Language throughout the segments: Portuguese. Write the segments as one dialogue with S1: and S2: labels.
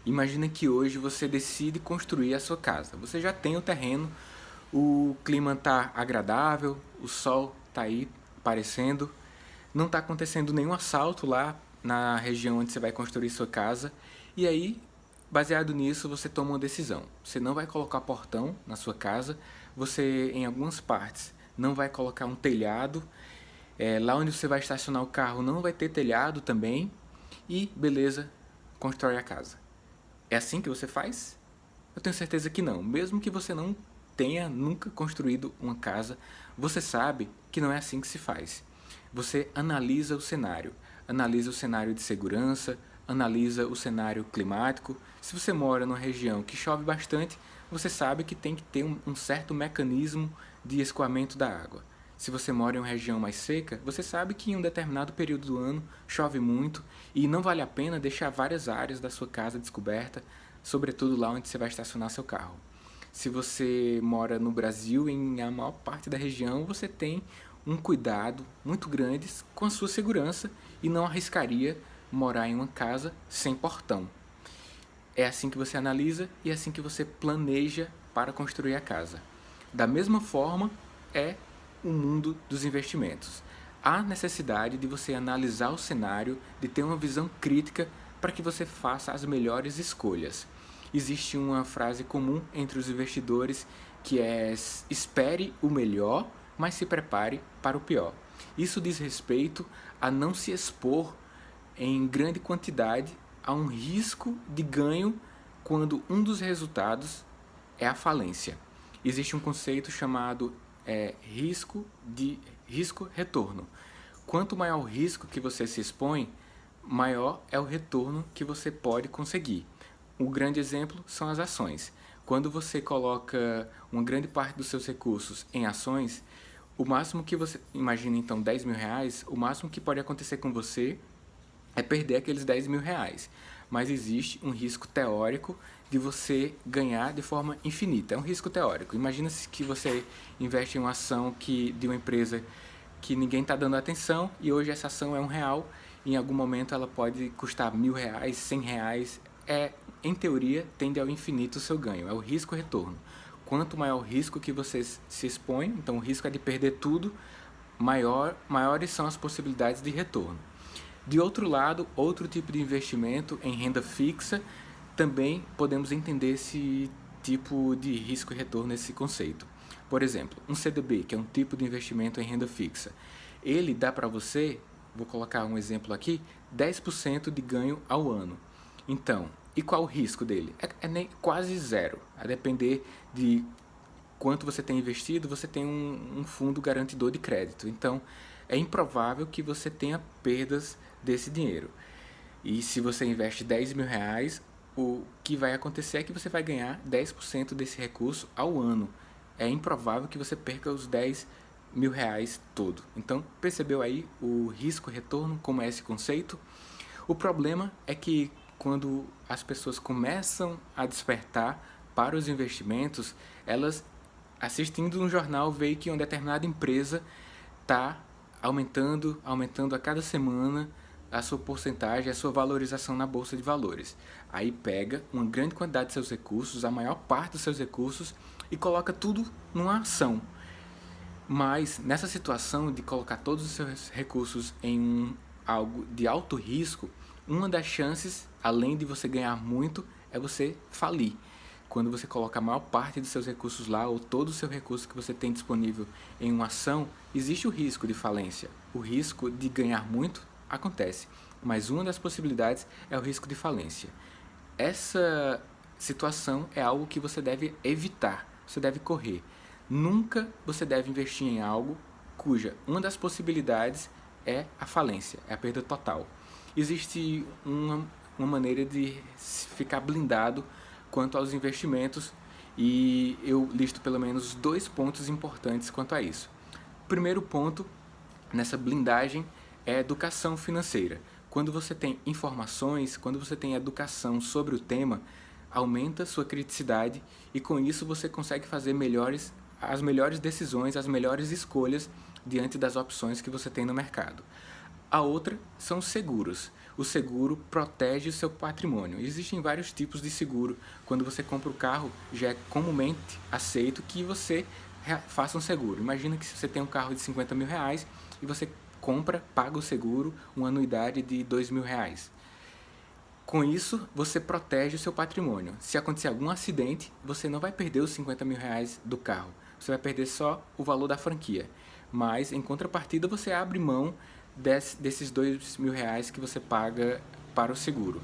S1: Imagina que hoje você decide construir a sua casa. Você já tem o terreno, o clima está agradável, o sol está aí aparecendo, não está acontecendo nenhum assalto lá na região onde você vai construir sua casa. E aí, baseado nisso, você toma uma decisão. Você não vai colocar portão na sua casa, você, em algumas partes, não vai colocar um telhado. Lá onde você vai estacionar o carro não vai ter telhado também. E beleza, constrói a casa. É assim que você faz? Eu tenho certeza que não. Mesmo que você não tenha nunca construído uma casa, você sabe que não é assim que se faz. Você analisa o cenário de segurança, analisa o cenário climático. Se você mora numa região que chove bastante, você sabe que tem que ter um certo mecanismo de escoamento da água. Se você mora em uma região mais seca, você sabe que em um determinado período do ano chove muito e não vale a pena deixar várias áreas da sua casa descoberta, sobretudo lá onde você vai estacionar seu carro. Se você mora no Brasil, em a maior parte da região, você tem um cuidado muito grande com a sua segurança e não arriscaria morar em uma casa sem portão. É assim que você analisa e é assim que você planeja para construir a casa. Da mesma forma, é o mundo dos investimentos. Há necessidade de você analisar o cenário, de ter uma visão crítica para que você faça as melhores escolhas. Existe uma frase comum entre os investidores que é: espere o melhor, mas se prepare para o pior. Isso diz respeito a não se expor em grande quantidade a um risco de ganho quando um dos resultados é a falência. Existe um conceito chamado risco-retorno. Quanto maior o risco que você se expõe, maior é o retorno que você pode conseguir. Um grande exemplo são as ações. Quando você coloca uma grande parte dos seus recursos em ações, o máximo que você, imagina então 10 mil reais, o máximo que pode acontecer com você é perder aqueles 10 mil reais. Mas existe um risco teórico de você ganhar de forma infinita. É um risco teórico. Imagina que você investe em uma ação de uma empresa que ninguém está dando atenção e hoje essa ação é R$ 1. E em algum momento ela pode custar R$ 1.000, R$ 100. Em teoria, tende ao infinito o seu ganho. É o risco-retorno. Quanto maior o risco que você se expõe, então o risco é de perder tudo, maiores são as possibilidades de retorno. De outro lado, outro tipo de investimento em renda fixa, também podemos entender esse tipo de risco e retorno, esse conceito. Por exemplo, um CDB, que é um tipo de investimento em renda fixa, ele dá para você, vou colocar um exemplo aqui, 10% de ganho ao ano. Então, e qual o risco dele? Nem quase zero. A depender de quanto você tem investido, você tem um fundo garantidor de crédito. Então, é improvável que você tenha perdas desse dinheiro. E se você investe 10 mil reais, o que vai acontecer é que você vai ganhar 10% desse recurso ao ano. É improvável que você perca os 10 mil reais todo. Então, percebeu aí o risco-retorno, como é esse conceito? O problema é que quando as pessoas começam a despertar para os investimentos, elas, assistindo um jornal, veem que uma determinada empresa está aumentando a cada semana a sua porcentagem, a sua valorização na bolsa de valores. Aí pega uma grande quantidade de seus recursos, a maior parte dos seus recursos, e coloca tudo numa ação. Mas nessa situação de colocar todos os seus recursos em algo de alto risco, uma das chances, além de você ganhar muito, é você falir. Quando você coloca a maior parte dos seus recursos lá, ou todo o seu recurso que você tem disponível em uma ação, existe o risco de falência. O risco de ganhar muito acontece, mas uma das possibilidades é o risco de falência. Essa situação é algo que você deve evitar, você deve correr. Nunca você deve investir em algo cuja uma das possibilidades é a falência, é a perda total. Existe uma maneira de ficar blindado quanto aos investimentos e eu listo pelo menos 2 pontos importantes quanto a isso. O primeiro ponto nessa blindagem é a educação financeira. Quando você tem informações, quando você tem educação sobre o tema, aumenta sua criticidade e com isso você consegue fazer as melhores decisões, as melhores escolhas diante das opções que você tem no mercado. A outra são os seguros. o seguro protege o seu patrimônio. Existem vários tipos de seguro. Quando você compra o carro, já é comumente aceito que você faça um seguro. Imagina que você tem um carro de 50 mil reais e você compra, paga o seguro, uma anuidade de 2 mil reais. Com isso, você protege o seu patrimônio. Se acontecer algum acidente, você não vai perder os 50 mil reais do carro. Você vai perder só o valor da franquia. Mas, em contrapartida, você abre mão desses 2 mil reais que você paga para o seguro.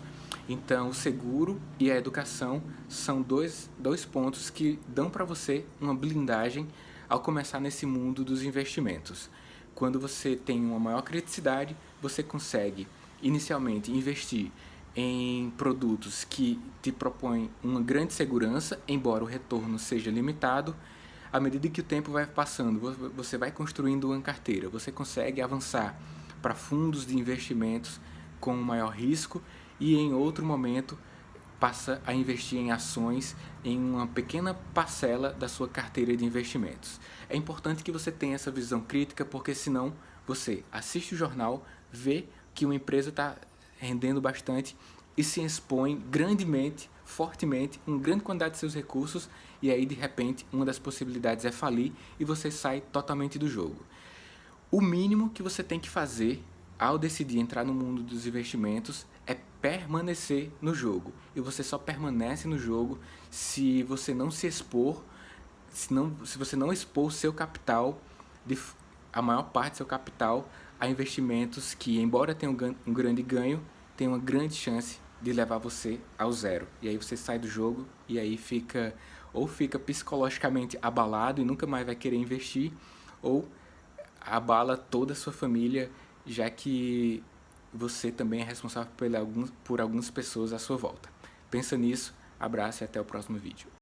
S1: Então, o seguro e a educação são dois pontos que dão para você uma blindagem ao começar nesse mundo dos investimentos. Quando você tem uma maior criticidade, você consegue inicialmente investir em produtos que te propõem uma grande segurança, embora o retorno seja limitado. À medida que o tempo vai passando, você vai construindo uma carteira, você consegue avançar para fundos de investimentos com maior risco e em outro momento passa a investir em ações em uma pequena parcela da sua carteira de investimentos. É importante que você tenha essa visão crítica, porque senão você assiste o jornal, vê que uma empresa está rendendo bastante e se expõe grandemente, fortemente, em grande quantidade de seus recursos, e aí de repente uma das possibilidades é falir e você sai totalmente do jogo. O mínimo que você tem que fazer ao decidir entrar no mundo dos investimentos é permanecer no jogo. E você só permanece no jogo se você não se expor, se você não expor o seu capital, a maior parte do seu capital, a investimentos que, embora tenham um grande ganho, tem uma grande chance de levar você ao zero. E aí você sai do jogo e aí fica psicologicamente abalado e nunca mais vai querer investir, ou abala toda a sua família, já que você também é responsável por algumas pessoas à sua volta. Pensa nisso, abraço e até o próximo vídeo.